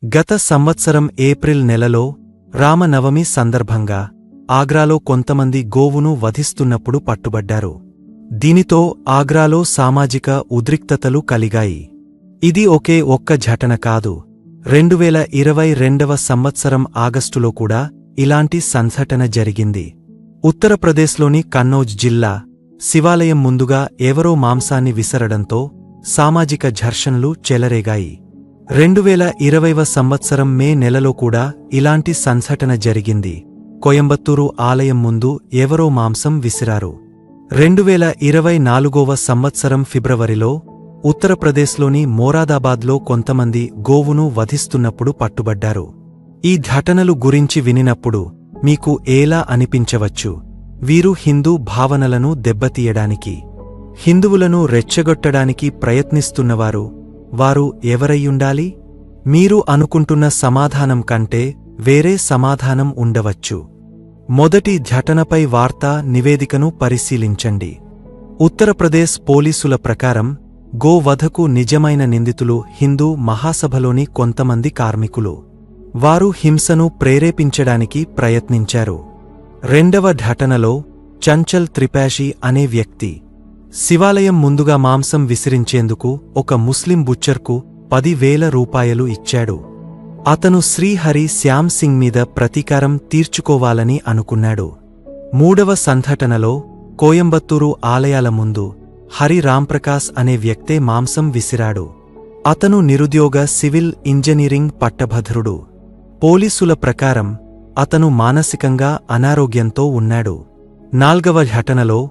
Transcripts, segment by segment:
గత సంవత్సరం ఏప్రిల్ నెలలో రామనవమి సందర్భంగా ఆగ్రాలో కొంతమంది గోవును వధిస్తున్నప్పుడు పట్టుబడ్డారు. దీనితో ఆగ్రాలో సామాజిక ఉద్రిక్తతలు కలిగాయి. ఇది ఒకే ఒక్క ఘటన కాదు. 2022వ సంవత్సరం ఆగస్టులో కూడా ఇలాంటి సంఘటన జరిగింది. ఉత్తరప్రదేశ్లోని కన్నౌజ్ జిల్లా శివాలయం ముందుగా ఎవరో మాంసాన్ని విసరడంతో సామాజిక ఘర్షణలు చెలరేగాయి. 2020వ సంవత్సరం మే నెలలో కూడా ఇలాంటి సంఘటన జరిగింది. కోయంబత్తూరు ఆలయం ముందు ఎవరో మాంసం విసిరారు. 2024వ సంవత్సరం ఫిబ్రవరిలో ఉత్తరప్రదేశ్లోని మోరాదాబాద్లో కొంతమంది గోవును వధిస్తున్నప్పుడు పట్టుబడ్డారు. ఈ ఘటనలు గురించి వినినప్పుడు మీకు ఎలా అనిపించవచ్చు? వీరు హిందూ భావనలను దెబ్బతీయడానికి, హిందువులను రెచ్చగొట్టడానికి ప్రయత్నిస్తున్నవారు వారు ఎవరయ్యుండాలి? మీరు అనుకుంటున్న సమాధానం కంటే వేరే సమాధానం ఉండవచ్చు. మొదటి ఘటనపై వార్తా నివేదికను పరిశీలించండి. ఉత్తరప్రదేశ్ పోలీసుల ప్రకారం గోవధకు నిజమైన నిందితులు హిందూ మహాసభలోని కొంతమంది కార్మికులు. వారు హింసను ప్రేరేపించడానికి ప్రయత్నించారు. రెండవ ఘటనలో చంచల్ త్రిపాఠి అనే వ్యక్తి శివాలయం ముందుగా మాంసం విసిరించేందుకు ఒక ముస్లిం బుచ్చర్కు 10,000 రూపాయలు ఇచ్చాడు. అతను శ్రీహరి శ్యామ్ సింగ్ మీద ప్రతీకారం తీర్చుకోవాలని అనుకున్నాడు. మూడవ సంఘటనలో కోయంబత్తూరు ఆలయాల ముందు హరి రాంప్రకాశ్ అనే వ్యక్తే మాంసం విసిరాడు. అతను నిరుద్యోగ సివిల్ ఇంజనీరింగ్ పట్టభద్రుడు. పోలీసుల ప్రకారం అతను మానసికంగా అనారోగ్యంతో ఉన్నాడు. నాల్గవ ఘటనలో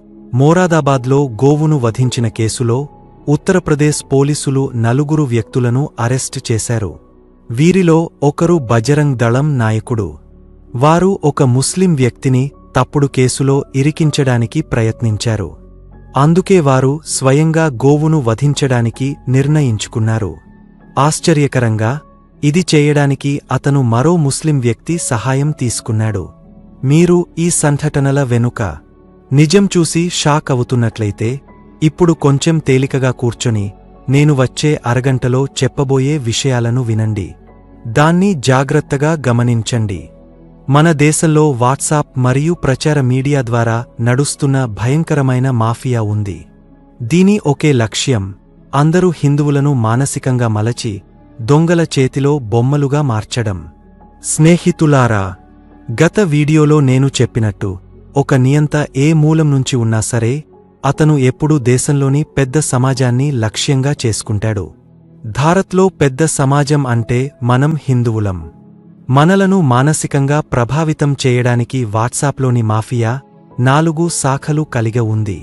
మోరాదాబాద్లో గోవును వధించిన కేసులో ఉత్తరప్రదేశ్ పోలీసులు 4 వ్యక్తులను అరెస్టు చేశారు. వీరిలో ఒకరు బజరంగ్ దళం నాయకుడు. వారు ఒక ముస్లిం వ్యక్తిని తప్పుడు కేసులో ఇరికించడానికి ప్రయత్నించారు. అందుకే వారు స్వయంగా గోవును వధించడానికి నిర్ణయించుకున్నారు. ఆశ్చర్యకరంగా ఇది చేయడానికి అతను మరో ముస్లిం వ్యక్తి సహాయం తీసుకున్నాడు. మీరు ఈ సంఘటనల వెనుక నిజం చూసి షాక్ అవుతున్నట్లయితే ఇప్పుడు కొంచెం తేలికగా కూర్చొని నేను వచ్చే అరగంటలో చెప్పబోయే విషయాలను వినండి. దాన్ని జాగ్రత్తగా గమనించండి. మన దేశంలో వాట్సాప్ మరియు ప్రచార మీడియా ద్వారా నడుస్తున్న భయంకరమైన మాఫియా ఉంది. దీని ఒకే లక్ష్యం అందరూ హిందువులను మానసికంగా మలచి దొంగల చేతిలో బొమ్మలుగా మార్చడం. స్నేహితులారా, గత వీడియోలో నేను చెప్పినట్టు ఒక నియంత ఏ మూలం నుంచి ఉన్నా సరే అతను ఎప్పుడూ దేశంలోని పెద్ద సమాజాన్ని లక్ష్యంగా చేసుకుంటాడు. భారత్లో పెద్ద సమాజం అంటే మనం హిందువులం. మనలను మానసికంగా ప్రభావితం చేయడానికి వాట్సాప్లోని మాఫియా 4 శాఖలు కలిగి ఉంది.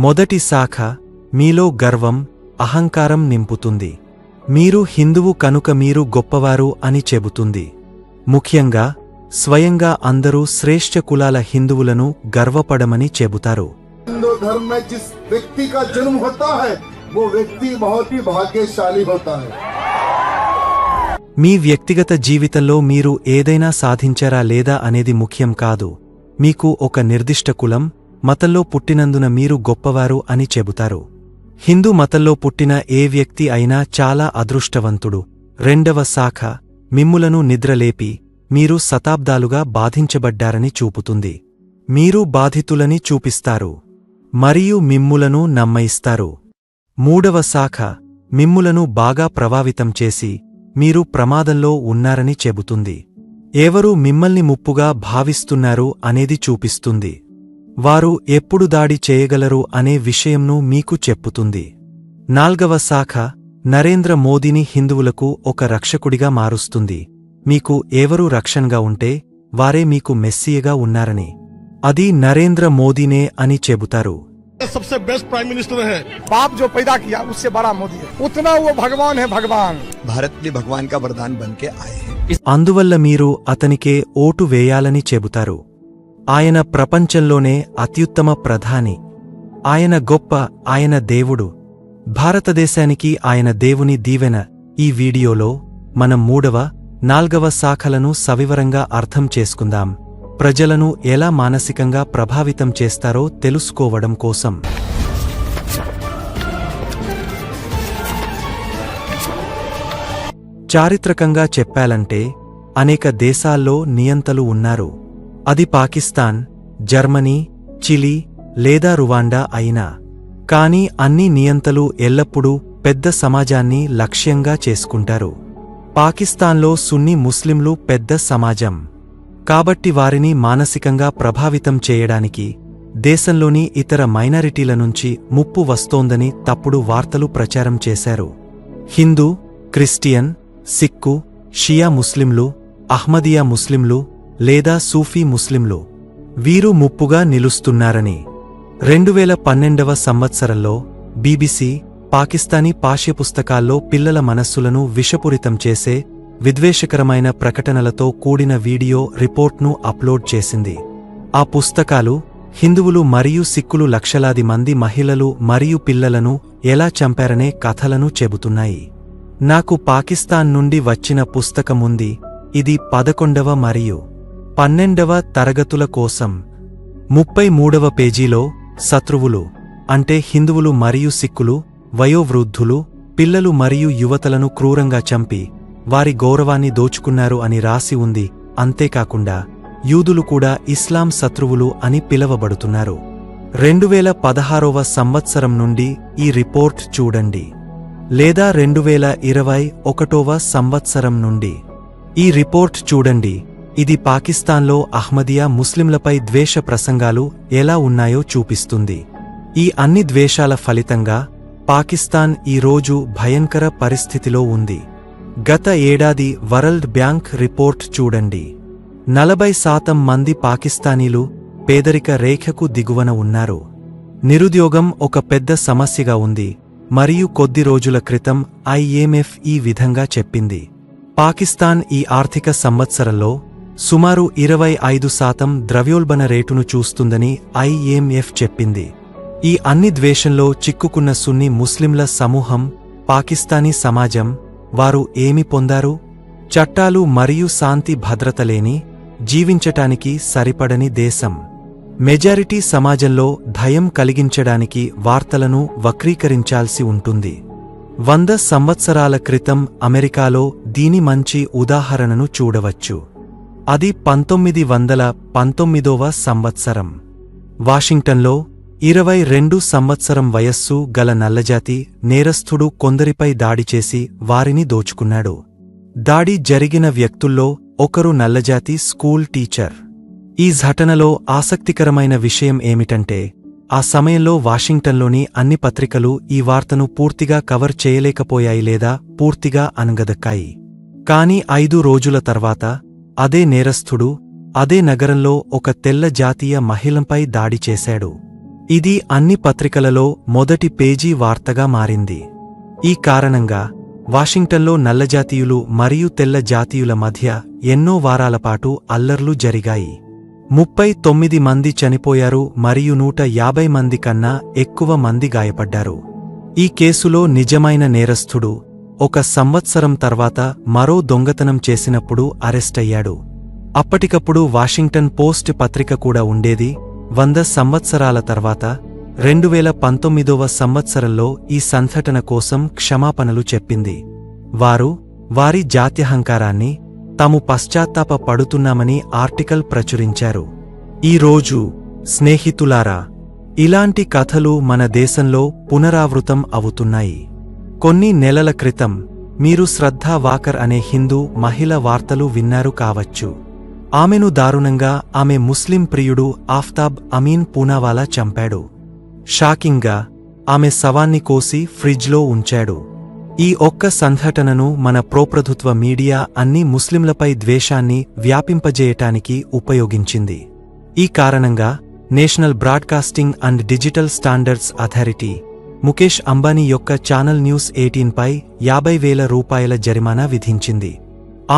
మొదటి శాఖ మీలో గర్వం, అహంకారం నింపుతుంది. మీరు హిందువు కనుక మీరు గొప్పవారు అని చెబుతుంది. ముఖ్యంగా స్వయంగా అందరూ శ్రేష్ఠ కులాల హిందువులను గర్వపడమని చెబుతారు. हिंदू धर्म में जिस व्यक्ति का जन्म होता है वो व्यक्ति बहुत ही भाग्यशाली होता है. మీ వ్యక్తిగత జీవితంలో మీరు ఏదైనా సాధించారా లేదా అనేది ముఖ్యం కాదు. మీకు ఒక నిర్దిష్ట కులం, మతంలో పుట్టినందున మీరు గొప్పవారు అని చెబుతారు. హిందూ మతంలో పుట్టిన ఏ వ్యక్తి అయినా చాలా అదృష్టవంతుడు. రెండవ శాఖ మిమ్ములను నిద్రలేపి మీరు శతాబ్దాలుగా బాధించబడ్డారని చూపుతుంది. మీరు బాధితులని చూపిస్తారు మరియు మిమ్ములను నమ్మయిస్తారు. మూడవ శాఖ మిమ్ములను బాగా ప్రభావితం చేసి మీరు ప్రమాదంలో ఉన్నారని చెబుతుంది. ఎవరు మిమ్మల్ని ముప్పుగా భావిస్తున్నారు అనేది చూపిస్తుంది. వారు ఎప్పుడు దాడి చేయగలరు అనే విషయంను మీకు చెప్పుతుంది. నాల్గవ శాఖ నరేంద్ర మోదీని హిందువులకు ఒక రక్షకుడిగా మారుస్తుంది. మీకు ఎవరు రక్షణగా ఉంటే వారే మీకు మెస్సియగా ఉన్నారని, అది నరేంద్ర మోదీనే అని చెబుతారు. सबसे बेस्ट प्राइम मिनिस्टर है. बाप जो पैदा किया उससे बड़ा मोदी है. उतना वो भगवान है. भगवान भारत भी भगवान का वरदान बनके आए हैं. అందువల్ల మీరు అతనికే ఓటు వేయాలని చెబుతారు. ఆయన ప్రపంచంలోనే అత్యుత్తమ ప్రధాని. ఆయన గొప్ప, ఆయన దేవుడు. భారతదేశానికి ఆయన దేవుని దీవెన. ఈ వీడియోలో మనం 3వ, 4వ శాఖలను సవివరంగా అర్థం చేసుకుందాం. ప్రజలను ఎలా మానసికంగా ప్రభావితం చేస్తారో తెలుసుకోవడం కోసం. చారిత్రకంగా చెప్పాలంటే అనేక దేశాల్లో నియంతలు ఉన్నారు. అది పాకిస్తాన్, జర్మనీ, చిలీ లేదా రువాండా అయినా. కాని అన్ని నియంతలు ఎల్లప్పుడూ పెద్ద సమాజాన్ని లక్ష్యంగా చేసుకుంటారు. పాకిస్తాన్లో సున్నీ ముస్లింలు పెద్ద సమాజం. కాబట్టి వారిని మానసికంగా ప్రభావితం చేయడానికి దేశంలోని ఇతర మైనారిటీల నుంచి ముప్పు వస్తోందని తప్పుడు వార్తలు ప్రచారం చేశారు. హిందూ, క్రిస్టియన్, సిక్కు, షియా ముస్లింలు, అహ్మదియా ముస్లింలు లేదా సూఫీ ముస్లింలు వీరు ముప్పుగా నిలుస్తున్నారని 2012వ సంవత్సరంలో బీబీసీ పాకిస్తానీ పాఠ్యపుస్తకాల్లో పిల్లల మనస్సులను విషపూరితం చేసే విద్వేషకరమైన ప్రకటనలతో కూడిన వీడియో రిపోర్ట్ను అప్లోడ్ చేసింది. ఆ పుస్తకాలు హిందువులు మరియు సిక్కులు లక్షలాది మంది మహిళలు మరియు పిల్లలను ఎలా చంపారనే కథలను చెబుతున్నాయి. నాకు పాకిస్తాన్ నుండి వచ్చిన పుస్తకముంది. ఇది 11వ మరియు 12వ తరగతుల కోసం. 33వ పేజీలో శత్రువులు అంటే హిందువులు మరియు సిక్కులు వయోవృద్ధులు, పిల్లలు మరియు యువతలను క్రూరంగా చంపి వారి గౌరవాన్ని దోచుకున్నారు అని రాసి ఉంది. అంతేకాకుండా యూదులు కూడా ఇస్లాం శత్రువులు అని పిలవబడుతున్నారు. 2016వ సంవత్సరం నుండి ఈ రిపోర్ట్ చూడండి, లేదా 2021వ సంవత్సరం నుండి ఈ రిపోర్ట్ చూడండి. ఇది పాకిస్తాన్లో అహ్మదియా ముస్లింలపై ద్వేష ప్రసంగాలు ఎలా ఉన్నాయో చూపిస్తుంది. ఈ అన్ని ద్వేషాల ఫలితంగా పాకిస్తాన్ ఈరోజు భయంకర పరిస్థితిలో ఉంది. గత ఏడాది వరల్డ్ బ్యాంక్ రిపోర్ట్ చూడండి. 40% మంది పాకిస్తానీలు పేదరిక రేఖకు దిగువన ఉన్నారు. నిరుద్యోగం ఒక పెద్ద సమస్యగా ఉంది మరియు కొద్ది రోజుల క్రితం IMF ఈ విధంగా చెప్పింది. పాకిస్తాన్ ఈ ఆర్థిక సంవత్సరంలో సుమారు 25% ద్రవ్యోల్బణ రేటును చూస్తుందని IMF చెప్పింది. ఈ అన్ని ద్వేషంలో చిక్కుకున్న సున్నీ ముస్లింల సమూహం పాకిస్తానీ సమాజం వారు ఏమి పొందారు? చట్టాలు మరియు శాంతి భద్రత లేని, జీవించటానికి సరిపడని దేశం. మెజారిటీ సమాజంలో భయం కలిగించడానికి వార్తలను వక్రీకరించాల్సి ఉంటుంది. 100 సంవత్సరాల క్రితం అమెరికాలో దీని మంచి ఉదాహరణను చూడవచ్చు. అది 1919వ సంవత్సరం. వాషింగ్టన్లో 22 సంవత్సరం వయస్సు గల నల్లజాతి నేరస్థుడు కొందరిపై దాడి చేసి వారిని దోచుకున్నాడు. దాడి జరిగిన వ్యక్తుల్లో ఒకరు నల్లజాతి స్కూల్ టీచర్. ఈ ఘటనలో ఆసక్తికరమైన విషయం ఏమిటంటే ఆ సమయంలో వాషింగ్టన్లోని అన్ని పత్రికలు ఈ వార్తను పూర్తిగా కవర్ చేయలేకపోయాయి లేదా పూర్తిగా అణగదొక్కాయి. కాని 5 రోజుల తర్వాత అదే నేరస్థుడు అదే నగరంలో ఒక తెల్ల జాతీయ మహిళపై దాడి చేశాడు. ఇది అన్ని పత్రికలలో మొదటి పేజీ వార్తగా మారింది. ఈ కారణంగా వాషింగ్టన్లో నల్లజాతీయులు మరియు తెల్ల జాతీయుల మధ్య ఎన్నో వారాలపాటు అల్లర్లు జరిగాయి. 39 మంది చనిపోయారు మరియు 150 మంది కన్నా ఎక్కువ మంది గాయపడ్డారు. ఈ కేసులో నిజమైన నేరస్థుడు 1 సంవత్సరం తర్వాత మరో దొంగతనం చేసినప్పుడు అరెస్టయ్యాడు. అప్పటికప్పుడు వాషింగ్టన్ పోస్ట్ పత్రిక కూడా ఉండేది. 100 సంవత్సరాల తర్వాత 2019వ సంవత్సరంలో ఈ సంఘటన కోసం క్షమాపణలు చెప్పింది. వారు వారి జాత్యహంకారాన్ని తాము పశ్చాత్తాప పడుతున్నామని ఆర్టికల్ ప్రచురించారు. ఈ రోజు స్నేహితులారా, ఇలాంటి కథలు మన దేశంలో పునరావృతం అవుతున్నాయి. కొన్ని నెలల క్రితం మీరు శ్రద్ధా వాకర్ అనే హిందూ మహిళ వార్తలు విన్నారు కావచ్చు. ఆమెను దారుణంగా ఆమె ముస్లిం ప్రియుడు ఆఫ్తాబ్ అమీన్ పూనావాలా చంపాడు. షాకింగ్గా ఆమె శవాన్ని కోసి ఫ్రిడ్జ్లో ఉంచాడు. ఈ ఒక్క సంఘటనను మన ప్రోప్రభుత్వ మీడియా అన్ని ముస్లింలపై ద్వేషాన్ని వ్యాపింపజేయటానికి ఉపయోగించింది. ఈ కారణంగా national broadcasting and digital standards authority Mukesh Ambani యొక్క ఛానల్ న్యూస్ 18పై 50,000 రూపాయల జరిమానా విధించింది.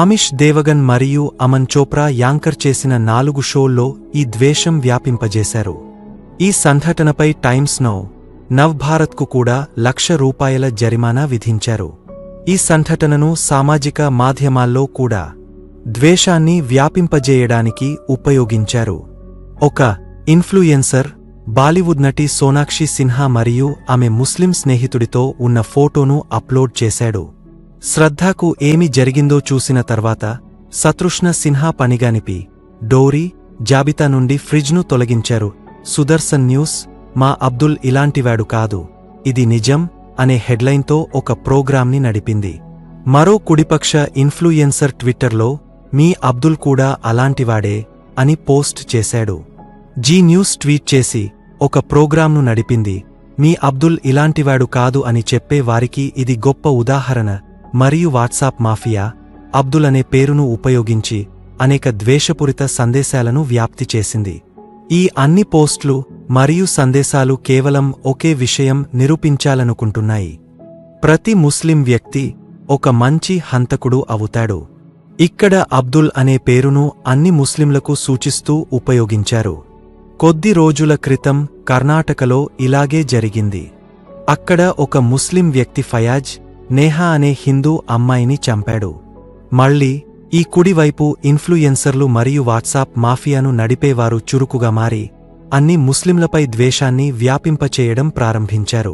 ఆమిష్ దేవగన్ మరియు అమన్ చోప్రా యాంకర్ చేసిన 4 షోల్లో ఈ ద్వేషం వ్యాపింపజేశారు. ఈ సంఘటనపై టైమ్స్ నౌ, నవ్భారత్కు కూడా ₹1,00,000 జరిమానా విధించారు. ఈ సంఘటనను సామాజిక మాధ్యమాల్లో కూడా ద్వేషాన్ని వ్యాపింపజేయడానికి ఉపయోగించారు. ఒక ఇన్ఫ్లుయెన్సర్ బాలీవుడ్ నటి సోనాక్షి సిన్హా మరియు ఆమె ముస్లిం స్నేహితుడితో ఉన్న ఫోటోను అప్లోడ్ చేశాడు. శ్రద్ధకు ఏమి జరిగిందో చూసిన తర్వాత శత్రుఘ్న సిన్హా పనిగానిపి డోరీ జాబితా నుండి ఫ్రిడ్జ్ను తొలగించారు. సుదర్శన్ న్యూస్, మా అబ్దుల్ ఇలాంటివాడు కాదు, ఇది నిజం అనే హెడ్లైన్తో ఒక ప్రోగ్రాంని నడిపింది. మరో కుడిపక్ష ఇన్ఫ్లుయెన్సర్ ట్విట్టర్లో మీ అబ్దుల్ కూడా అలాంటివాడే అని పోస్ట్ చేశాడు. జీ న్యూస్ ట్వీట్ చేసి ఒక ప్రోగ్రాంను నడిపింది. మీ అబ్దుల్ ఇలాంటివాడు కాదు అని చెప్పే వారికి ఇది గొప్ప ఉదాహరణ. మరియు వాట్సాప్ మాఫియా అబ్దుల్ అనే పేరును ఉపయోగించి అనేక ద్వేషపూరిత సందేశాలను వ్యాప్తి చేసింది. ఈ అన్ని పోస్టులు మరియు సందేశాలు కేవలం ఒకే విషయం నిరూపించాలనుకుంటున్నాయి: ప్రతి ముస్లిం వ్యక్తి ఒక మంచి హంతకుడు అవుతాడు. ఇక్కడ అబ్దుల్ అనే పేరును అన్ని ముస్లింలకు సూచిస్తూ ఉపయోగించారు. కొద్ది రోజుల క్రితం కర్ణాటకలో ఇలాగే జరిగింది. అక్కడ ఒక ముస్లిం వ్యక్తి ఫయాజ్ నేహా అనే హిందూ అమ్మాయిని చంపాడు. మళ్ళీ ఈ కుడివైపు ఇన్ఫ్లుయెన్సర్లు మరియు వాట్సాప్ మాఫియాను నడిపేవారు చురుకుగా మారి అన్ని ముస్లింలపై ద్వేషాన్ని వ్యాపింపచేయడం ప్రారంభించారు.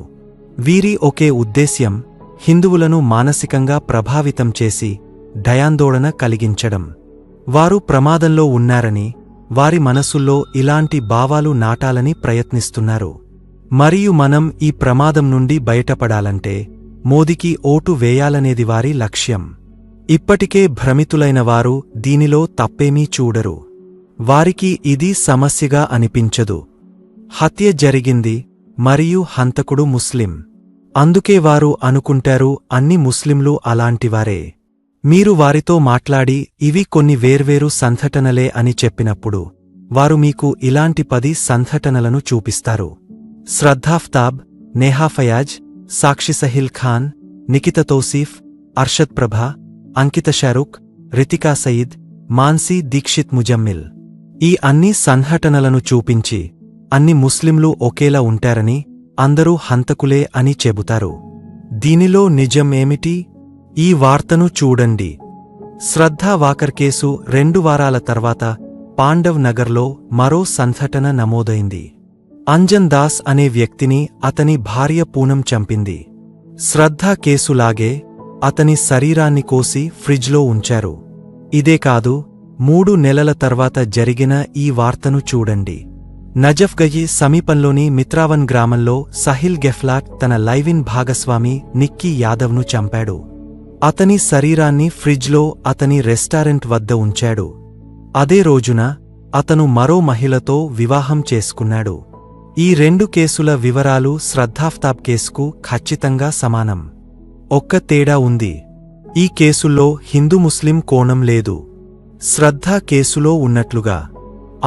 వీరి ఒకే ఉద్దేశ్యం హిందువులను మానసికంగా ప్రభావితం చేసి భయాందోళన కలిగించడం. వారు ప్రమాదంలో ఉన్నారని, వారి మనసుల్లో ఇలాంటి భావాలు నాటాలని ప్రయత్నిస్తున్నారు. మరియు మనం ఈ ప్రమాదం నుండి బయటపడాలంటే మోదీకి ఓటు వేయాలనేది వారి లక్ష్యం. ఇప్పటికే భ్రమితులైన వారు దీనిలో తప్పేమీ చూడరు. వారికి ఇది సమస్యగా అనిపించదు. హత్య జరిగింది మరియు హంతకుడు ముస్లిం. అందుకే వారు అనుకుంటారు అన్ని ముస్లింలు అలాంటివారే. మీరు వారితో మాట్లాడి ఇవి కొన్ని వేర్వేరు సంఘటనలే అని చెప్పినప్పుడు వారు మీకు ఇలాంటి 10 సంఘటనలను చూపిస్తారు. శ్రద్ధాఫ్తాబ్, నేహా ఫయాజ్, సాక్షి సహిల్ ఖాన్, నికిత తౌసీఫ్, అర్షద్ ప్రభా, అంకిత షారుఖ్, రితికా సయీద్, మాన్సీ దీక్షిత్ ముజమ్మిల్. ఈ అన్ని సంఘటనలను చూపించి అన్ని ముస్లింలు ఒకేలా ఉంటారని, అందరూ హంతకులే అని చెబుతారు. దీనిలో నిజం ఏమిటి? ఈ వార్తను చూడండి. శ్రద్ధా వాకర్ కేసు 2 వారాల తర్వాత పాండవ్ నగర్లో మరో సంఘటన నమోదైంది. అంజన్ దాస్ అనే వ్యక్తిని అతని భార్య పూనం చంపింది. శ్రద్ధా కేసులాగే అతని శరీరాన్ని కోసి ఫ్రిడ్జ్లో ఉంచారు. ఇదే కాదు, 3 నెలల తర్వాత జరిగిన ఈ వార్తను చూడండి. నజఫ్గయి సమీపంలోని మిత్రావన్ గ్రామంలో సహిల్ గెఫ్లాట్ తన లైవిన్ భాగస్వామి నిక్కీ యాదవ్ను చంపాడు. అతని శరీరాన్ని ఫ్రిడ్జ్లో అతని రెస్టారెంట్ వద్ద ఉంచాడు. అదే రోజున అతను మరో మహిళతో వివాహం చేసుకున్నాడు. ఈ 2 కేసుల వివరాలు శ్రద్ధాఫ్తాబ్ కేసుకు ఖచ్చితంగా సమానం. ఒక్క తేడా ఉంది. ఈ కేసుల్లో హిందూ ముస్లిం కోణం లేదు, శ్రద్ధా కేసులో ఉన్నట్లుగా.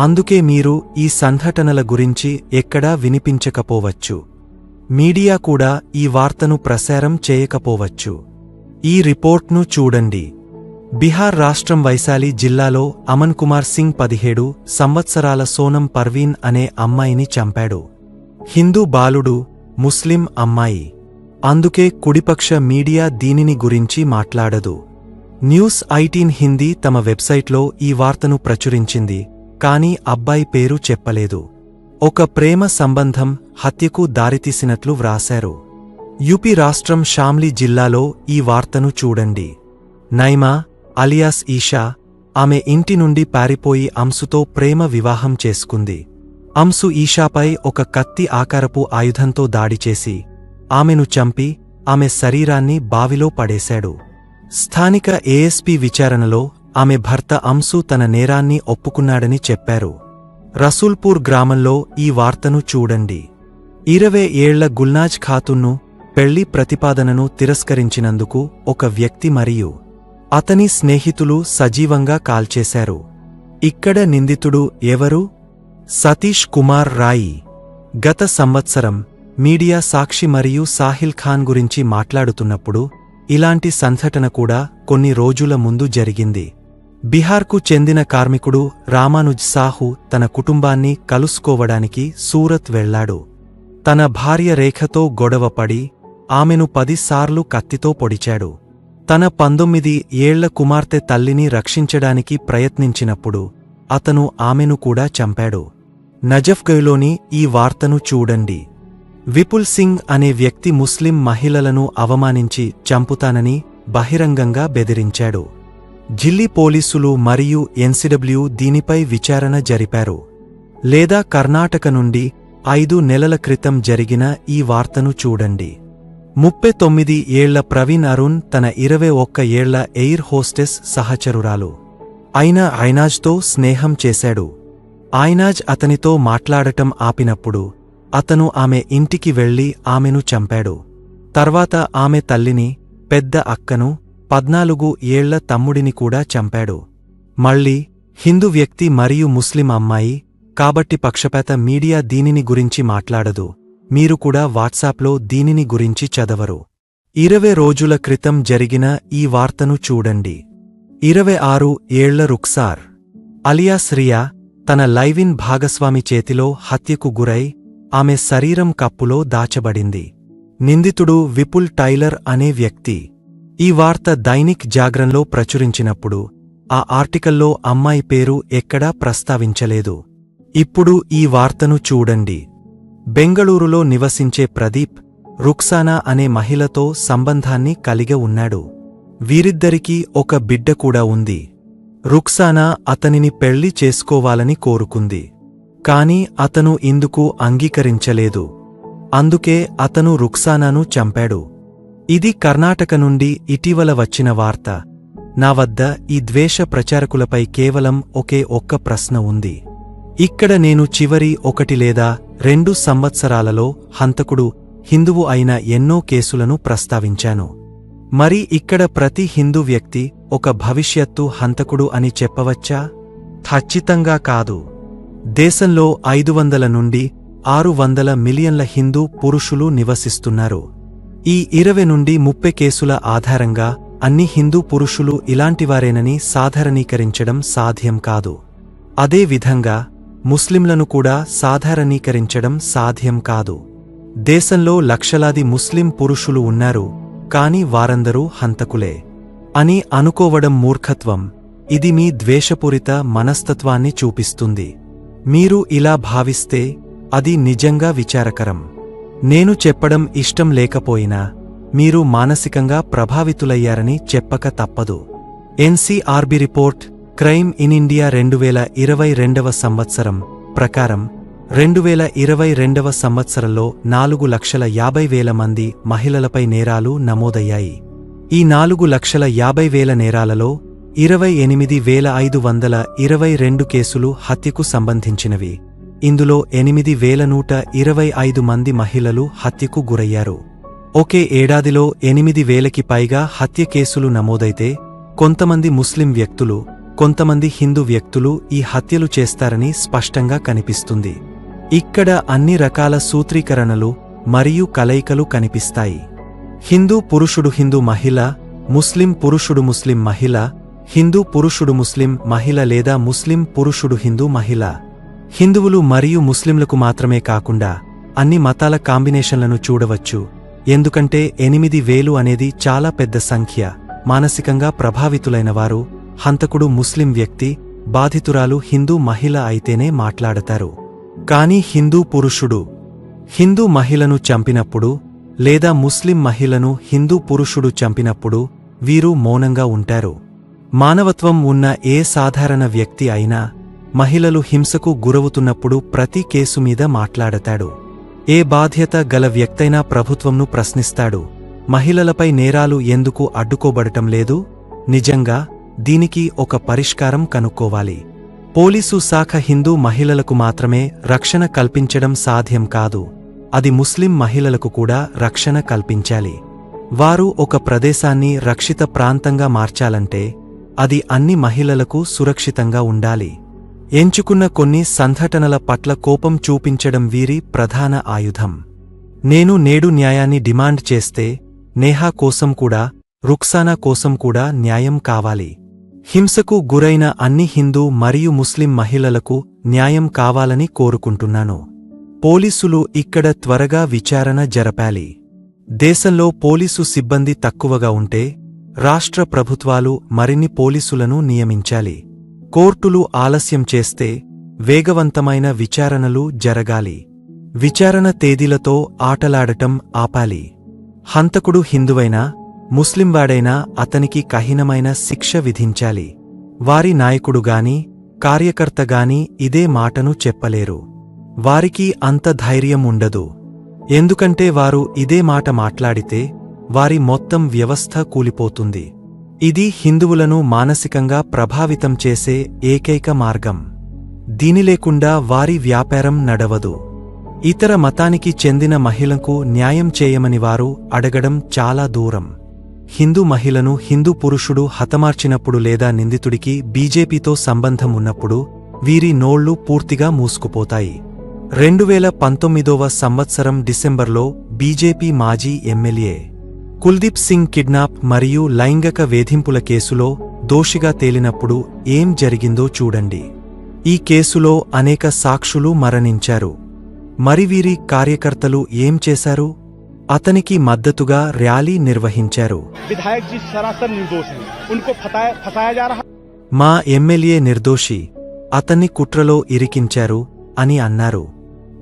అందుకే మీరు ఈ సంఘటనల గురించి ఎక్కడా వినిపించకపోవచ్చు. మీడియా కూడా ఈ వార్తను ప్రసారం చేయకపోవచ్చు. ఈ రిపోర్ట్ను చూడండి. బిహార్ రాష్ట్రం వైశాలి జిల్లాలో అమన్ కుమార్ సింగ్ 17 సంవత్సరాల సోనం పర్వీన్ అనే అమ్మాయిని చంపాడు. హిందూ బాలుడు, ముస్లిం అమ్మాయి. అందుకే కుడిపక్ష మీడియా దీనిని గురించి మాట్లాడదు. న్యూస్ 18 హిందీ తమ వెబ్సైట్లో ఈ వార్తను ప్రచురించింది, కానీ అబ్బాయి పేరు చెప్పలేదు. ఒక ప్రేమ సంబంధం హత్యకు దారితీసినట్లు వ్రాశారు. యూపీ రాష్ట్రం షామ్లీ జిల్లాలో ఈ వార్తను చూడండి. నైమా అలియాస్ ఈషా ఆమె ఇంటి నుండి పారిపోయి అంశుతో ప్రేమ వివాహం చేసుకుంది. అంశు ఈషాపై ఒక కత్తి ఆకారపు ఆయుధంతో దాడిచేసి ఆమెను చంపి ఆమె శరీరాన్ని బావిలో పడేశాడు. స్థానిక ఏఎస్పీ విచారణలో ఆమె భర్త అంశు తన నేరాన్ని ఒప్పుకున్నాడని చెప్పారు. రసూల్పూర్ గ్రామంలో ఈ వార్తను చూడండి. 20 ఏళ్ల గుల్నాజ్ ఖాతున్ను పెళ్లి ప్రతిపాదనను తిరస్కరించినందుకు ఒక వ్యక్తి మరియు అతని స్నేహితులు సజీవంగా కాల్చేశారు. ఇక్కడ నిందితుడు ఎవరు? సతీష్ కుమార్ రాయి. గత సంవత్సరం మీడియా సాక్షి మరియు సాహిల్ ఖాన్ గురించి మాట్లాడుతున్నప్పుడు ఇలాంటి సంఘటన కూడా కొన్ని రోజుల ముందు జరిగింది. బిహార్కు చెందిన కార్మికుడు రామానుజ్ సాహు తన కుటుంబాన్ని కలుసుకోవడానికి సూరత్ వెళ్లాడు. తన భార్య రేఖతో గొడవపడి ఆమెను 10 సార్లు కత్తితో పొడిచాడు. తన 19 ఏళ్ల కుమార్తె తల్లిని రక్షించడానికి ప్రయత్నించినప్పుడు అతను ఆమెను కూడా చంపాడు. నజఫ్గయ్లోని ఈ వార్తను చూడండి. విపుల్ సింగ్ అనే వ్యక్తి ముస్లిం మహిళలను అవమానించి చంపుతానని బహిరంగంగా బెదిరించాడు. ఢిల్లీ పోలీసులు మరియు ఎన్సీడబ్ల్యూ దీనిపై విచారణ జరిపారు. లేదా కర్ణాటక నుండి 5 నెలల క్రితం జరిగిన ఈ వార్తను చూడండి. 39 ఏళ్ల ప్రవీణ్ అరుణ్ తన 21 ఏళ్ల ఎయిర్ హోస్టెస్ సహచరురాలు అయిన ఐనాజ్తో స్నేహం చేశాడు. ఐనాజ్ అతనితో మాట్లాడటం ఆపినప్పుడు అతను ఆమె ఇంటికి వెళ్లి ఆమెను చంపాడు. తర్వాత ఆమె తల్లిని, పెద్ద అక్కను, 14 ఏళ్ల తమ్ముడిని కూడా చంపాడు. మళ్ళీ హిందూ వ్యక్తి మరియు ముస్లిం అమ్మాయి కాబట్టి పక్షపాత మీడియా దీనిని గురించి మాట్లాడదు. మీరు కూడా వాట్సాప్లో దీనిని గురించి చదవరు. 20 రోజుల క్రితం జరిగిన ఈ వార్తను చూడండి. 26 ఏళ్ల రుక్సార్ అలియాస్ రియా తన లైవిన్ భాగస్వామి చేతిలో హత్యకు గురై ఆమె శరీరం కప్పులో దాచబడింది. నిందితుడు విపుల్ టైలర్ అనే వ్యక్తి. ఈ వార్త దైనిక్ జాగ్రన్లో ప్రచురించినప్పుడు ఆ ఆర్టికల్లో అమ్మాయి పేరు ఎక్కడా ప్రస్తావించలేదు. ఇప్పుడు ఈ వార్తను చూడండి. బెంగళూరులో నివసించే ప్రదీప్, రుక్సానా అనే మహిళతో సంబంధాన్ని కలిగి ఉన్నాడు. వీరిద్దరికీ ఒక బిడ్డ కూడా ఉంది. రుక్సానా అతనిని పెళ్లి చేసుకోవాలని కోరుకుంది. కాని అతను ఇందుకు అంగీకరించలేదు. అందుకే అతను రుక్సానాను చంపాడు. ఇది కర్ణాటక నుండి ఇటీవల వచ్చిన వార్త. నా వద్ద ఈ ద్వేష ప్రచారకులపై కేవలం ఒక్క ప్రశ్న ఉంది. ఇక్కడ నేను చివరి 1 లేదా 2 సంవత్సరాలలో హంతకుడు హిందువు అయిన ఎన్నో కేసులను ప్రస్తావించాను. మరి ఇక్కడ ప్రతి హిందూ వ్యక్తి ఒక భవిష్యత్తు హంతకుడు అని చెప్పవచ్చా? ఖచ్చితంగా కాదు. దేశంలో 500 నుండి 600 మిలియన్ల హిందూ పురుషులు నివసిస్తున్నారు. ఈ 20 నుండి 30 కేసుల ఆధారంగా అన్ని హిందూ పురుషులు ఇలాంటివారేనని సాధారణీకరించడం సాధ్యం కాదు. అదే విధంగా ముస్లింలను కూడా సాధారణీకరించడం సాధ్యం కాదు. దేశంలో లక్షలాది ముస్లిం పురుషులు ఉన్నారు, కాని వారందరూ హంతకులే అని అనుకోవడం మూర్ఖత్వం. ఇది మీ ద్వేషపూరిత మనస్తత్వాన్ని చూపిస్తుంది. మీరు ఇలా భావిస్తే అది నిజంగా విచారకరం. నేను చెప్పడం ఇష్టం లేకపోయినా మీరు మానసికంగా ప్రభావితులయ్యారని చెప్పక తప్పదు. NCRB report crime in India 2022 సంవత్సరం ప్రకారం 2022 సంవత్సరంలో 4,50,000 మంది మహిళలపై నేరాలు నమోదయ్యాయి. ఈ 4,50,000 నేరాలలో 28,522 కేసులు హత్యకు సంబంధించినవి. ఇందులో 8,125 మంది మహిళలు హత్యకు గురయ్యారు. ఒకే ఏడాదిలో 8,000కి పైగా హత్య కేసులు నమోదైతే కొంతమంది ముస్లిం వ్యక్తులు, కొంతమంది హిందూ వ్యక్తులు ఈ హత్యలు చేస్తారని స్పష్టంగా కనిపిస్తుంది. ఇక్కడ అన్ని రకాల సూత్రీకరణలు మరియు కలయికలు కనిపిస్తాయి. హిందూ పురుషుడు హిందూ మహిళ, ముస్లిం పురుషుడు ముస్లిం మహిళ, హిందూ పురుషుడు ముస్లిం మహిళ లేదా ముస్లిం పురుషుడు హిందూ మహిళ. హిందువులు మరియు ముస్లింలకు మాత్రమే కాకుండా అన్ని మతాల కాంబినేషన్లను చూడవచ్చు. ఎందుకంటే 8,000 అనేది చాలా పెద్ద సంఖ్య. మానసికంగా ప్రభావితులైన వారు, హంతకుడు ముస్లిం వ్యక్తి, బాధితురాలు హిందూ మహిళ అయితేనే మాట్లాడతారు. కాని హిందూ పురుషుడు హిందూ మహిళను చంపినప్పుడు లేదా ముస్లిం మహిళను హిందూ పురుషుడు చంపినప్పుడు వీరు మౌనంగా ఉంటారు. మానవత్వం ఉన్న ఏ సాధారణ వ్యక్తి అయినా మహిళలు హింసకు గురవుతున్నప్పుడు ప్రతి కేసు మీద మాట్లాడతాడు. ఏ బాధ్యత గల వ్యక్తైనా ప్రభుత్వంను ప్రశ్నిస్తాడు. మహిళలపై నేరాలు ఎందుకు అడ్డుకోబడటం లేదు? నిజంగా దీనికి ఒక పరిష్కారం కనుక్కోవాలి. పోలీసు శాఖ హిందూ మహిళలకు మాత్రమే రక్షణ కల్పించడం సాధ్యం కాదు. అది ముస్లిం మహిళలకు కూడా రక్షణ కల్పించాలి. వారు ఒక ప్రదేశాన్ని రక్షిత ప్రాంతంగా మార్చాలంటే అది అన్ని మహిళలకు సురక్షితంగా ఉండాలి. ఎంచుకున్న కొన్ని సంఘటనల పట్ల కోపం చూపించడం వీరి ప్రధాన ఆయుధం. నేను నేడు న్యాయాన్ని డిమాండ్ చేస్తే నేహా కోసం కూడా, రుక్సానా కోసం కూడా న్యాయం కావాలి. హింసకు గురైన అన్ని హిందూ మరియు ముస్లిం మహిళలకు న్యాయం కావాలని కోరుకుంటున్నాను. పోలీసులు ఇక్కడ త్వరగా విచారణ జరపాలి. దేశంలో పోలీసు సిబ్బంది తక్కువగా ఉంటే రాష్ట్ర ప్రభుత్వాలు మరిన్ని పోలీసులను నియమించాలి. కోర్టులు ఆలస్యం చేస్తే వేగవంతమైన విచారణలు జరగాలి. విచారణ తేదీలతో ఆటలాడటం ఆపాలి. హంతకుడు హిందువైనా, ముస్లింవాడైనా అతనికి కఠినమైన శిక్ష విధించాలి. వారి నాయకుడుగాని కార్యకర్తగాని ఇదే మాటను చెప్పలేరు. వారికి అంత ధైర్యం ఉండదు. ఎందుకంటే వారు ఇదే మాట మాట్లాడితే వారి మొత్తం వ్యవస్థ కూలిపోతుంది. ఇది హిందువులను మానసికంగా ప్రభావితం చేసే ఏకైక మార్గం. దీని లేకుండా వారి వ్యాపారం నడవదు. ఇతర మతానికి చెందిన మహిళకు న్యాయం చేయమని వారు అడగడం చాలా దూరం. హిందూ మహిళను హిందూ పురుషుడు హతమార్చినప్పుడు లేదా నిందితుడికి బీజేపీతో సంబంధం ఉన్నప్పుడు వీరి నోళ్లు పూర్తిగా మూసుకుపోతాయి. 2019వ సంవత్సరం డిసెంబర్లో బీజేపీ మాజీ ఎమ్మెల్యే కుల్దీప్ సింగ్ కిడ్నాప్ మరియు లైంగిక వేధింపుల కేసులో దోషిగా తేలినప్పుడు ఏం జరిగిందో చూడండి. ఈ కేసులో అనేక సాక్షులు మరణించారు. మరి వీరి కార్యకర్తలు ఏం చేశారు? అతనికి మద్దతుగా ర్యాలీ నిర్వహించారు. विधायक जी सरासर निर्दोष हैं, उनको फंसाया जा रहा। మా ఎమ్మెల్యే నిర్దోషి, అతన్ని కుట్రలో ఇరికించారు అని అన్నారు.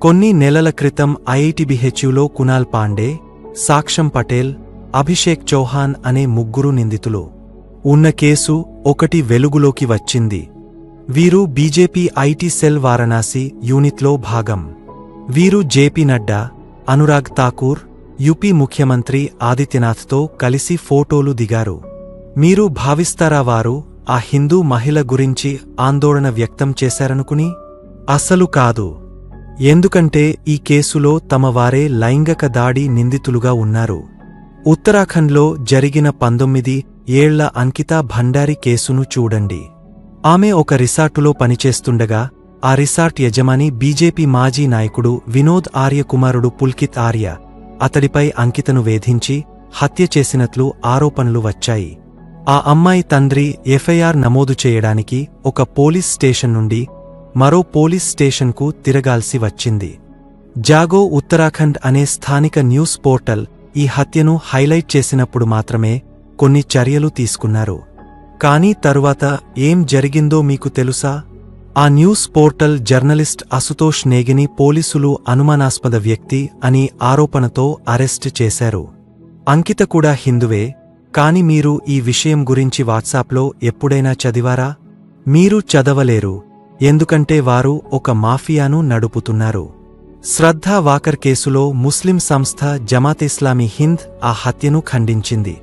కొన్ని నెలల క్రితం ఐఐటిబిహెచ్యులో కునాల్ పాండే, సాక్షం పటేల్, అభిషేక్ చౌహాన్ అనే ముగ్గురు నిందితులు ఉన్న కేసు ఒకటి వెలుగులోకి వచ్చింది. వీరు బీజేపీ ఐటీ సెల్ వారణాసి యూనిట్లో భాగం. వీరు జేపీ నడ్డా, అనురాగ్ ఠాకూర్, యూపీ ముఖ్యమంత్రి ఆదిత్యనాథ్తో కలిసి ఫోటోలు దిగారు. మీరు భావిస్తారా వారు ఆ హిందూ మహిళ గురించి ఆందోళన వ్యక్తం చేశారనుకుని? అసలు కాదు. ఎందుకంటే ఈ కేసులో తమ వారే లైంగిక దాడి నిందితులుగా ఉన్నారు. ఉత్తరాఖండ్లో జరిగిన 19 ఏళ్ల అంకితా భండారి కేసును చూడండి. ఆమె ఒక రిసార్టులో పనిచేస్తుండగా ఆ రిసార్ట్ యజమాని బీజేపీ మాజీ నాయకుడు వినోద్ ఆర్య కుమారుడు పుల్కిత్ ఆర్య అతడిపై అంకితను వేధించి హత్య చేసినట్లు ఆరోపణలు వచ్చాయి. ఆ అమ్మాయి తండ్రి ఎఫ్ఐఆర్ నమోదు చేయడానికి ఒక పోలీస్ స్టేషన్ నుండి మరో పోలీస్ స్టేషన్కు తిరగాల్సి వచ్చింది. జాగో ఉత్తరాఖండ్ అనే స్థానిక న్యూస్ పోర్టల్ ఈ హత్యను హైలైట్ చేసినప్పుడు మాత్రమే కొన్ని చర్యలు తీసుకున్నారు. కానీ తరువాత ఏం జరిగిందో మీకు తెలుసా? ఆ న్యూస్ పోర్టల్ జర్నలిస్ట్ అసుతోష్ నేగిని పోలీసులు అనుమానాస్పద వ్యక్తి అని ఆరోపణతో అరెస్ట్ చేశారు. అంకిత కూడా హిందువే. కాని మీరు ఈ విషయం గురించి వాట్సాప్లో ఎప్పుడైనా చదివారా? మీరు చదవలేరు. ఎందుకంటే వారు ఒక మాఫియాను నడుపుతున్నారు. శ్రద్ధా వాకర్ కేసులో ముస్లిం సంస్థ జమాత్-ఇస్లామీ హింద్ ఆ హత్యను ఖండించింది.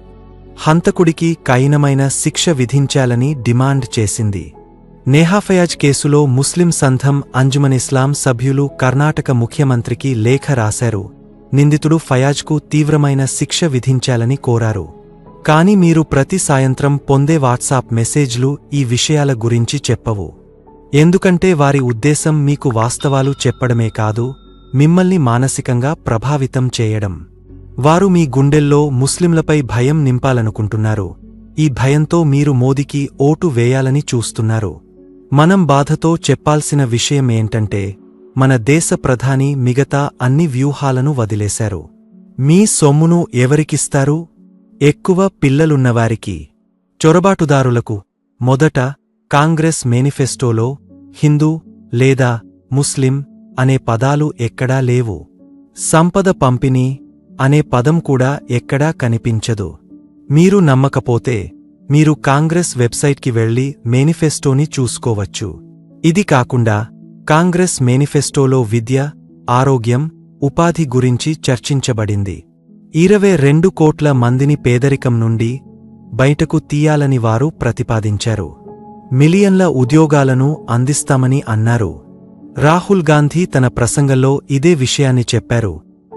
హంతకుడికి కఠినమైన శిక్ష విధించాలని డిమాండ్ చేసింది. నేహా ఫయాజ్ కేసులో ముస్లిం సంఘం అంజుమన్ ఇస్లాం సభ్యులు కర్ణాటక ముఖ్యమంత్రికి లేఖ రాశారు. నిందితుడు ఫయాజ్కు తీవ్రమైన శిక్ష విధించాలని కోరారు. కాని మీరు ప్రతి సాయంత్రం పొందే వాట్సాప్ మెసేజ్లు ఈ విషయాల గురించి చెప్పవు. ఎందుకంటే వారి ఉద్దేశం మీకు వాస్తవాలు చెప్పడమే కాదు, మిమ్మల్ని మానసికంగా ప్రభావితం చేయడం. వారు మీ గుండెల్లో ముస్లింలపై భయం నింపాలనుకుంటున్నారు. ఈ భయంతో మీరు మోదీకి ఓటు వేయాలని చూస్తున్నారు. మనం బాధతో చెప్పాల్సిన విషయం ఏంటంటే మన దేశ ప్రధాని మిగతా అన్ని వ్యూహాలను వదిలేశారు. మీ సొమ్మును ఎవరికిస్తారు? ఎక్కువ పిల్లలున్నవారికి, చొరబాటుదారులకు. మొదట కాంగ్రెస్ మేనిఫెస్టోలో హిందూ లేదా ముస్లిం అనే పదాలు ఎక్కడా లేవు. సంపద పంపిణీ అనే పదం కూడా ఎక్కడా కనిపించదు. మీరు నమ్మకపోతే మీరు కాంగ్రెస్ వెబ్సైట్కి వెళ్లి మేనిఫెస్టోని చూసుకోవచ్చు. ఇది కాకుండా కాంగ్రెస్ మేనిఫెస్టోలో విద్య, ఆరోగ్యం, ఉపాధి గురించి చర్చించబడింది. 22 కోట్ల మందిని పేదరికం నుండి బయటకు తీయాలని వారు ప్రతిపాదించారు. మిలియన్ల ఉద్యోగాలను అందిస్తామని అన్నారు. రాహుల్ గాంధీ తన ప్రసంగంలో ఇదే విషయాన్ని చెప్పారు.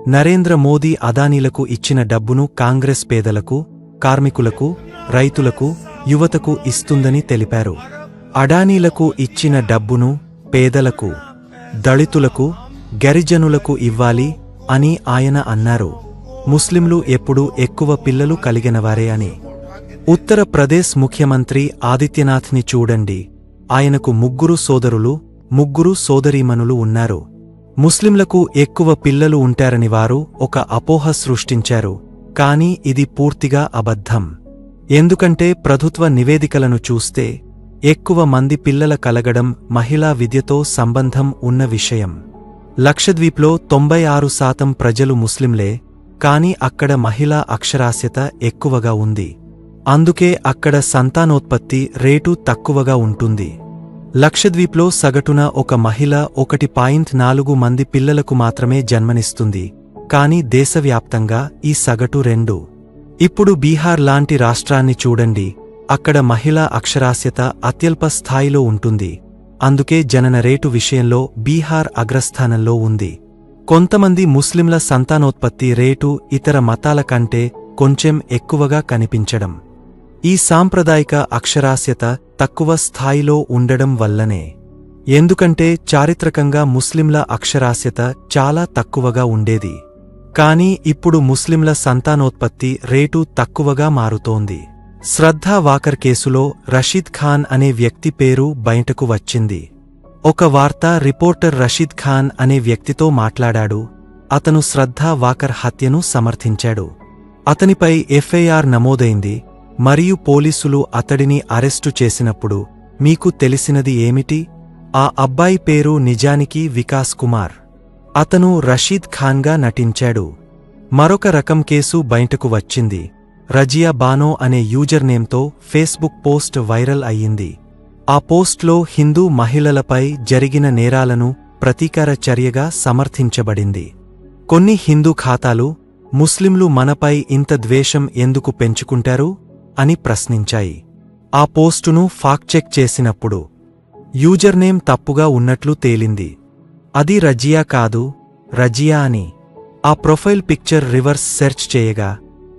నరేంద్ర మోదీ అదానీలకు ఇచ్చిన డబ్బును కాంగ్రెస్ పేదలకు, కార్మికులకు, రైతులకు, యువతకు ఇస్తుందని తెలిపారు. అడానీలకు ఇచ్చిన డబ్బును పేదలకు, దళితులకు, గిరిజనులకు ఇవ్వాలి అని ఆయన అన్నారు. ముస్లింలు ఎప్పుడూ ఎక్కువ పిల్లలు కలిగినవారే అని. ఉత్తరప్రదేశ్ ముఖ్యమంత్రి ఆదిత్యనాథ్ని చూడండి. ఆయనకు 3 సోదరులు, 3 సోదరీమణులు ఉన్నారు. ముస్లింలకు ఎక్కువ పిల్లలు ఉంటారని వారు ఒక అపోహ సృష్టించారు. కాని ఇది పూర్తిగా అబద్ధం. ఎందుకంటే ప్రభుత్వ నివేదికలను చూస్తే ఎక్కువ మంది పిల్లల కలగడం మహిళా విద్యతో సంబంధం ఉన్న విషయం. లక్షద్వీప్లో 96% ప్రజలు ముస్లింలే. కాని అక్కడ మహిళా అక్షరాస్యత ఎక్కువగా ఉంది. అందుకే అక్కడ సంతానోత్పత్తి రేటు తక్కువగా ఉంటుంది. లక్షద్వీప్లో సగటున ఒక మహిళ 1.4 మంది పిల్లలకు మాత్రమే జన్మనిస్తుంది, కాని దేశవ్యాప్తంగా ఈ సగటు 2. ఇప్పుడు బీహార్ లాంటి రాష్ట్రాన్ని చూడండి, అక్కడ మహిళా అక్షరాస్యత అత్యల్ప స్థాయిలో ఉంటుంది. అందుకే జనన రేటు విషయంలో బీహార్ అగ్రస్థానంలో ఉంది. కొంతమంది ముస్లింల సంతానోత్పత్తి రేటు ఇతర మతాల కంటే కొంచెం ఎక్కువగా కనిపించడం ఈ సాంప్రదాయిక అక్షరాస్యత తక్కువ స్థాయిలో ఉండడం వల్లనే. ఎందుకంటే చారిత్రకంగా ముస్లింల అక్షరాస్యత చాలా తక్కువగా ఉండేది. కాని ఇప్పుడు ముస్లింల సంతానోత్పత్తి రేటు తక్కువగా మారుతోంది. శ్రద్ధా వాకర్ కేసులో రషీద్ ఖాన్ అనే వ్యక్తి పేరు బయటకు వచ్చింది. ఒక వార్తా రిపోర్టర్ రషీద్ ఖాన్ అనే వ్యక్తితో మాట్లాడాడు. అతను శ్రద్ధా వాకర్ హత్యను సమర్థించాడు. అతనిపై ఎఫ్ఐఆర్ నమోదైంది మరియు పోలీసులు అతడిని అరెస్టు చేసినప్పుడు మీకు తెలిసినది ఏమిటి? ఆ అబ్బాయి పేరు నిజానికి వికాస్ కుమార్. అతను రషీద్ ఖాన్గా నటించాడు. మరొక రకం కేసు బయటకు వచ్చింది. రజియా బానో అనే యూజర్ నేమ్తో ఫేస్బుక్ పోస్ట్ వైరల్ అయ్యింది. ఆ పోస్ట్లో హిందూ మహిళలపై జరిగిన నేరాలను ప్రతీకార చర్యగా సమర్థించబడింది. కొన్ని హిందూ ఖాతాలు ముస్లింలు మనపై ఇంత ద్వేషం ఎందుకు పెంచుకుంటారు అని ప్రశ్నించాయి. ఆ పోస్టును ఫాక్చెక్ చేసినప్పుడు యూజర్ నేమ్ తప్పుగా ఉన్నట్లు తేలింది. అది రజియా కాదు, రజియా అని. ఆ ప్రొఫైల్ పిక్చర్ రివర్స్ సెర్చ్ చేయగా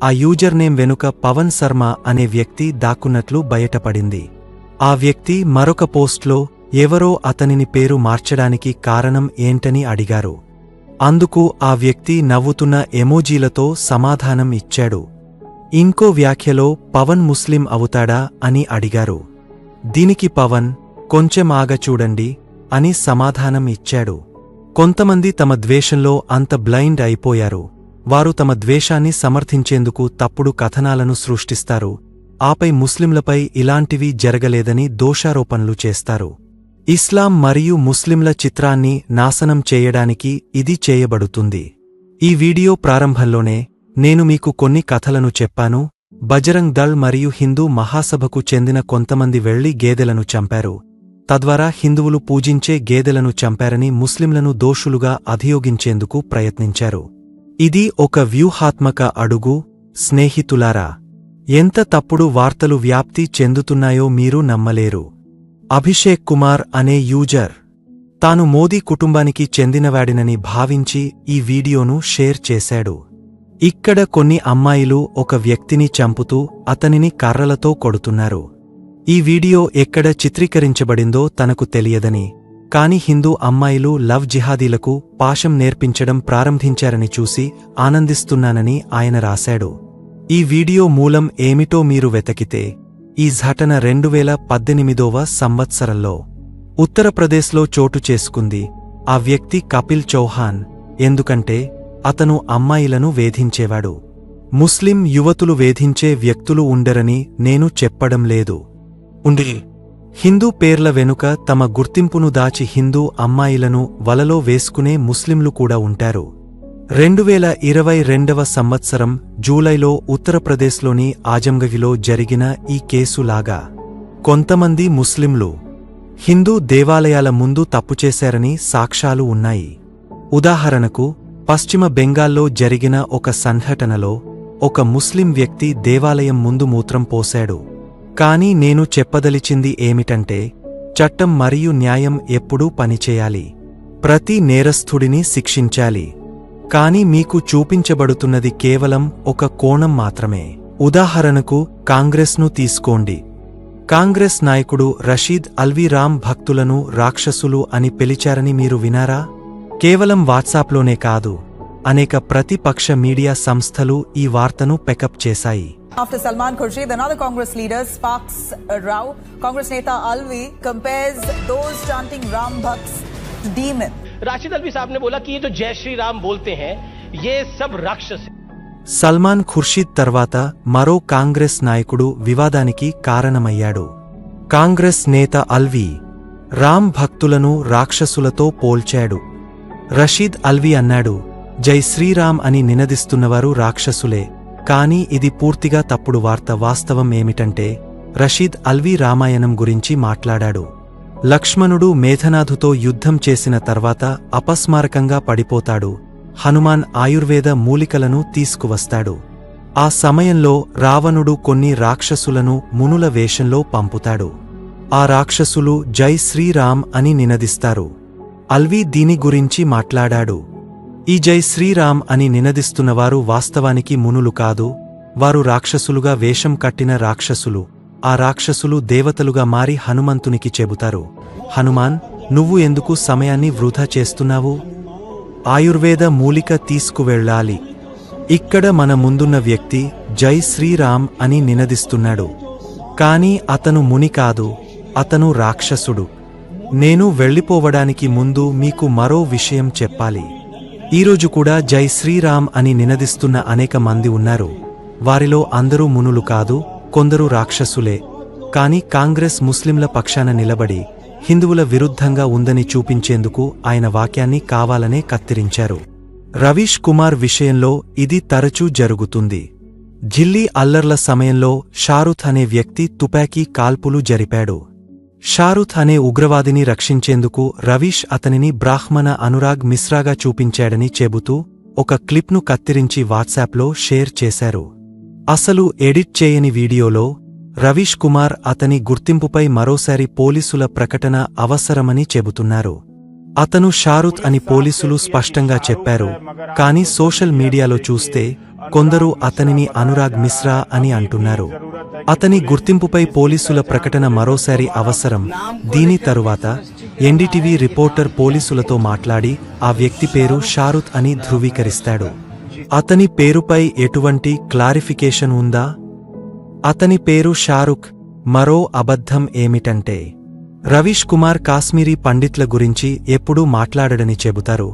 ఆ యూజర్ నేమ్ వెనుక పవన్ శర్మ అనే వ్యక్తి దాక్కున్నట్లు బయటపడింది. ఆ వ్యక్తి మరొక పోస్ట్లో ఎవరో అతనిని పేరు మార్చడానికి కారణం ఏంటని అడిగారు. అందుకు ఆ వ్యక్తి నవ్వుతున్న ఎమోజీలతో సమాధానం ఇచ్చాడు. ఇంకో వ్యాఖ్యలో పవన్ ముస్లిం అవుతాడా అని అడిగారు. దీనికి పవన్ కొంచెం ఆగ చూడండి అని సమాధానం ఇచ్చాడు. కొంతమంది తమ ద్వేషంలో అంత బ్లైండ్ అయిపోయారు. వారు తమ ద్వేషాన్ని సమర్థించేందుకు తప్పుడు కథనాలను సృష్టిస్తారు. ఆపై ముస్లింలపై ఇలాంటివి జరగలేదని దోషారోపణలు చేస్తారు. ఇస్లాం మరియు ముస్లింల చిత్రాన్ని నాశనం చేయడానికి ఇది చేయబడుతుంది. ఈ వీడియో ప్రారంభంలోనే నేను మీకు కొన్ని కథలను చెప్పాను. బజరంగ్ దళ్ మరియు హిందూ మహాసభకు చెందిన కొంతమంది వెళ్లి గేదెలను చంపారు. తద్వారా హిందువులు పూజించే గేదెలను చంపారని ముస్లింలను దోషులుగా అభియోగించేందుకు ప్రయత్నించారు. ఇది ఒక వ్యూహాత్మక అడుగు. స్నేహితులారా, ఎంత తప్పుడు వార్తలు వ్యాప్తి చెందుతున్నాయో మీరు నమ్మలేరు. అభిషేక్ కుమార్ అనే యూజర్ తాను మోదీ కుటుంబానికి చెందినవాడినని భావించి ఈ వీడియోను షేర్ చేశాడు. ఇక్కడ కొన్ని అమ్మాయిలు ఒక వ్యక్తిని చంపుతూ అతనిని కర్రలతో కొడుతున్నారు. ఈ వీడియో ఎక్కడ చిత్రీకరించబడిందో తనకు తెలియదని, కాని హిందూ అమ్మాయిలు లవ్ జిహాదీలకు పాశం నేర్పించడం ప్రారంభించారని చూసి ఆనందిస్తున్నానని ఆయన రాశాడు. ఈ వీడియో మూలం ఏమిటో మీరు వెతకితే ఈ ఘటన 2018వ సంవత్సరంలో ఉత్తరప్రదేశ్లో చోటు చేసుకుంది. ఆ వ్యక్తి కపిల్ చౌహాన్. ఎందుకంటే అతను అమ్మాయిలను వేధించేవాడు. ముస్లిం యువతులు వేధించే వ్యక్తులు ఉండరని నేను చెప్పడం లేదు. ఉండి హిందూ పేర్ల వెనుక తమ గుర్తింపును దాచి హిందూ అమ్మాయిలను వలలో వేసుకునే ముస్లింలు కూడా ఉంటారు. 2022వ సంవత్సరం జూలైలో ఉత్తరప్రదేశ్లోని ఆజంగఢ్లో జరిగిన ఈ కేసులాగా కొంతమంది ముస్లింలు హిందూ దేవాలయాల ముందు తప్పుచేశారని సాక్ష్యాలు ఉన్నాయి. ఉదాహరణకు పశ్చిమ బెంగాల్లో జరిగిన ఒక సంఘటనలో ఒక ముస్లిం వ్యక్తి దేవాలయం ముందు మూత్రం పోశాడు. కాని నేను చెప్పదలిచింది ఏమిటంటే చట్టం మరియు న్యాయం ఎప్పుడూ పనిచేయాలి. ప్రతి నేరస్థుడిని శిక్షించాలి. కాని మీకు చూపించబడుతున్నది కేవలం ఒక కోణం మాత్రమే. ఉదాహరణకు కాంగ్రెస్ను తీసుకోండి. కాంగ్రెస్ నాయకుడు రషీద్ అల్వి రామ్ భక్తులను రాక్షసులు అని పిలిచారని మీరు వినారా? కేవలం వాట్సాప్లోనే కాదు, అనేక ప్రతిపక్ష మీడియా సంస్థలు ఈ వార్తను పికప్ చేశాయి. After Salman Khurshid, another Congress leader sparks a row. Congress Neta Alvi compares those chanting Ram Bhakts to demon. Rashid Alvi साहब ने बोला कि ये जो जय श्री राम बोलते हैं ये सब राक्षस है. సల్మాన్ ఖుర్షీద్ తర్వాత మరో కాంగ్రెస్ నాయకుడు వివాదానికి కారణమయ్యాడు. కాంగ్రెస్ నేత అల్వి రామ్ భక్తులను రాక్షసులతో పోల్చాడు. రషీద్ అల్వి అన్నాడు, జై శ్రీరామ్ అని నినదిస్తున్నవారు రాక్షసులే. కానీ ఇది పూర్తిగా తప్పుడు వార్త. వాస్తవం ఏమిటంటే రషీద్ అల్వీ రామాయణం గురించి మాట్లాడాడు. లక్ష్మణుడు మేఘనాథుతో యుద్ధం చేసిన తర్వాత అపస్మారకంగా పడిపోతాడు. హనుమాన్ ఆయుర్వేద మూలికలను తీసుకువస్తాడు. ఆ సమయంలో రావణుడు కొన్ని రాక్షసులను మునుల వేషంలో పంపుతాడు. ఆ రాక్షసులు జై శ్రీరామ్ అని నినదిస్తారు. అల్వీ దీని గురించి మాట్లాడాడు. ఈ జై శ్రీరామ్ అని నినదిస్తున్నవారు వాస్తవానికి మునులు కాదు, వారు రాక్షసులుగా వేషం కట్టిన రాక్షసులు. ఆ రాక్షసులు దేవతలుగా మారి హనుమంతునికి చెబుతారు, హనుమాన్, నువ్వు ఎందుకు సమయాన్ని వృధా చేస్తున్నావు? ఆయుర్వేద మూలిక తీసుకువెళ్ళాలి. ఇక్కడ మన ముందున్న వ్యక్తి జై శ్రీరామ్ అని నినదిస్తున్నాడు. కాని అతను ముని కాదు, అతను రాక్షసుడు. నేను వెళ్ళిపోవడానికి ముందు మీకు మరో విషయం చెప్పాలి. ఈరోజు కూడా జై శ్రీరామ్ అని నినదిస్తున్న అనేక మంది ఉన్నారు. వారిలో అందరూ మునులు కాదు, కొందరు రాక్షసులే. కాని కాంగ్రెస్ ముస్లింల పక్షాన నిలబడి హిందువుల విరుద్ధంగా ఉందని చూపించేందుకు ఆయన వాక్యాన్ని కావాలనే కత్తిరించారు. రవీష్ కుమార్ విషయంలో ఇది తరచూ జరుగుతుంది. ఢిల్లీ అల్లర్ల సమయంలో షారుఖ్ అనే వ్యక్తి తుపాకీ కాల్పులు జరిపాడు. షారుఖ్ అనే ఉగ్రవాదిని రక్షించేందుకు రవీష్ అతనిని బ్రాహ్మణ అనురాగ్ మిశ్రాగా చూపించాడని చెబుతూ ఒక క్లిప్ను కత్తిరించి వాట్సాప్లో షేర్ చేశారు. అసలు ఎడిట్ చేయని వీడియోలో రవీష్ కుమార్ అతని గుర్తింపుపై మరోసారి పోలీసుల ప్రకటన అవసరమని చెబుతున్నారు. అతను షారుఖ్ అని పోలీసులు స్పష్టంగా చెప్పారు. కానీ సోషల్ మీడియాలో చూస్తే కొందరు అతనిని అనురాగ్ మిశ్రా అని అంటున్నారు. అతని గుర్తింపుపై పోలీసుల ప్రకటన మరోసారి అవసరం. దీని తరువాత ఎన్డీటీవీ రిపోర్టర్ పోలీసులతో మాట్లాడి ఆ వ్యక్తి పేరు షారుఖ్ అని ధృవీకరిస్తాడు. అతని పేరుపై ఎటువంటి క్లారిఫికేషన్ ఉందా? అతని పేరు షారుఖ్. మరో అబద్ధం ఏమిటంటే రవీష్ కుమార్ కాశ్మీరీ పండిట్ల గురించి ఎప్పుడూ మాట్లాడడని చెబుతారు.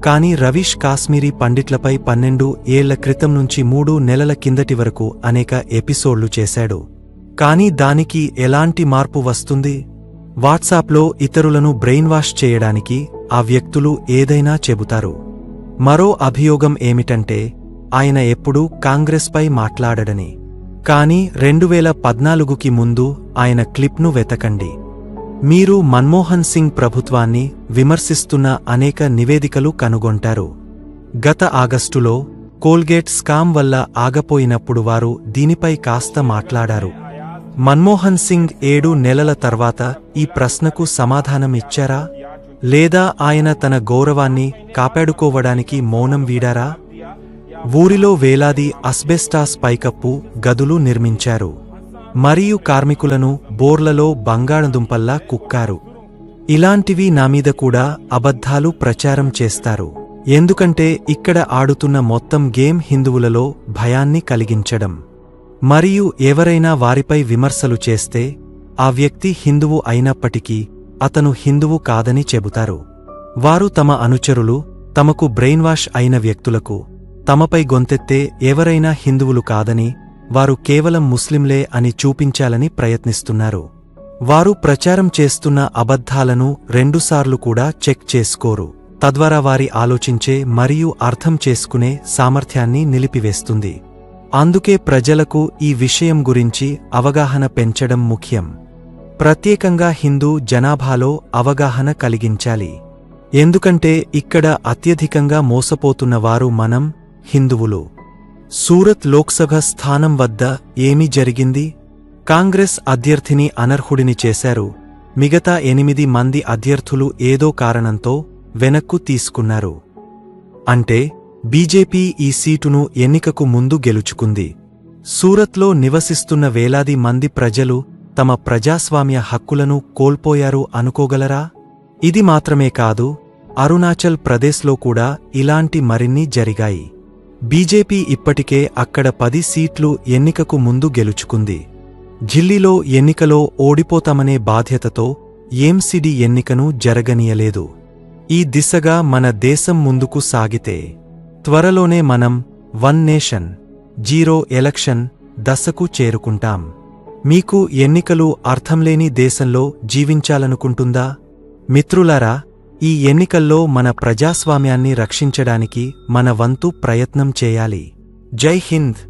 కానీ రవీష్ కాశ్మీరీ పండిట్లపై 12 ఏళ్ల క్రితం నుంచి 3 నెలల కిందటి వరకు అనేక ఎపిసోడ్లు చేశాడు. కానీ దానికి ఎలాంటి మార్పు వస్తుంది? వాట్సాప్లో ఇతరులను బ్రెయిన్ వాష్ చేయడానికి ఆ వ్యక్తులు ఏదైనా చెబుతారు. మరో అభియోగం ఏమిటంటే ఆయన ఎప్పుడూ కాంగ్రెస్పై మాట్లాడడని. కానీ 2014కి ముందు ఆయన క్లిప్ను వెతకండి. మీరు మన్మోహన్ సింగ్ ప్రభుత్వాన్ని విమర్శిస్తున్న అనేక నివేదికలు కనుగొంటారు. గత ఆగస్టులో కోల్గేట్ స్కామ్ వల్ల ఆగపోయినప్పుడు వారు దీనిపై కాస్త మాట్లాడారు. మన్మోహన్ సింగ్ 7 నెలల తర్వాత ఈ ప్రశ్నకు సమాధానం ఇచ్చారా? లేదా ఆయన తన గౌరవాన్ని కాపాడుకోవడానికి మౌనం వీడారా? ఊరిలో వేలాది అస్బెస్టాస్ పైకప్పు గదులు నిర్మించారు. మరియు కార్మికులను బోర్లలో బంగాళదుంపల్లా కుక్కారు. ఇలాంటివి నామీద కూడా అబద్ధాలు ప్రచారం చేస్తారు. ఎందుకంటే ఇక్కడ ఆడుతున్న మొత్తం గేమ్ హిందువులలో భయాన్ని కలిగించడం. మరియు ఎవరైనా వారిపై విమర్శలు చేస్తే ఆ వ్యక్తి హిందువు అయినప్పటికీ అతను హిందువు కాదని చెబుతారు. వారు తమ అనుచరులు, తమకు బ్రెయిన్ వాష్ అయిన వ్యక్తులకు తమపై గొంతెత్తే ఎవరైనా హిందువులు కాదని, వారు కేవలం ముస్లింలే అని చూపించాలని ప్రయత్నిస్తున్నారు. వారు ప్రచారం చేస్తున్న అబద్ధాలను 2 సార్లు కూడా చెక్ చేసుకోరు. తద్వారా వారి ఆలోచించే మరియు అర్థం చేసుకునే సామర్థ్యాన్ని నిలిపివేస్తుంది. అందుకే ప్రజలకు ఈ విషయం గురించి అవగాహన పెంచడం ముఖ్యం. ప్రత్యేకంగా హిందూ జనాభాలో అవగాహన కలిగించాలి. ఎందుకంటే ఇక్కడ అత్యధికంగా మోసపోతున్న వారు మనం, హిందువులు. సూరత్ లోక్సభ స్థానం వద్ద ఏమి జరిగింది? కాంగ్రెస్ అభ్యర్థిని అనర్హుడిని చేశారు. మిగతా 8 మంది అభ్యర్థులు ఏదో కారణంతో వెనక్కు తీసుకున్నారు. అంటే బీజేపీ ఈ సీటును ఎన్నికకు ముందు గెలుచుకుంది. సూరత్లో నివసిస్తున్న వేలాది మంది ప్రజలు తమ ప్రజాస్వామ్య హక్కులను కోల్పోయారు అనుకోగలరా? ఇది మాత్రమే కాదు, అరుణాచల్ ప్రదేశ్లో కూడా ఇలాంటి మరిన్ని జరిగాయి. బీజేపీ ఇప్పటికే అక్కడ 10 సీట్లు ఎన్నికకు ముందు గెలుచుకుంది. ఢిల్లీలో ఎన్నికలో ఓడిపోతామనే బాధ్యతతో ఎంసీడీ ఎన్నికను జరగనీయలేదు. ఈ దిశగా మన దేశం ముందుకు సాగితే త్వరలోనే మనం 1 నేషన్ 0 ఎలక్షన్ దశకు చేరుకుంటాం. మీకు ఎన్నికలు అర్థంలేని దేశంలో జీవించాలనుకుంటుందా? మిత్రులారా, ఈ ఎన్నికల్లో మన ప్రజాస్వామ్యాన్ని రక్షించడానికి మన వంతు ప్రయత్నం చేయాలి. జై హింద్.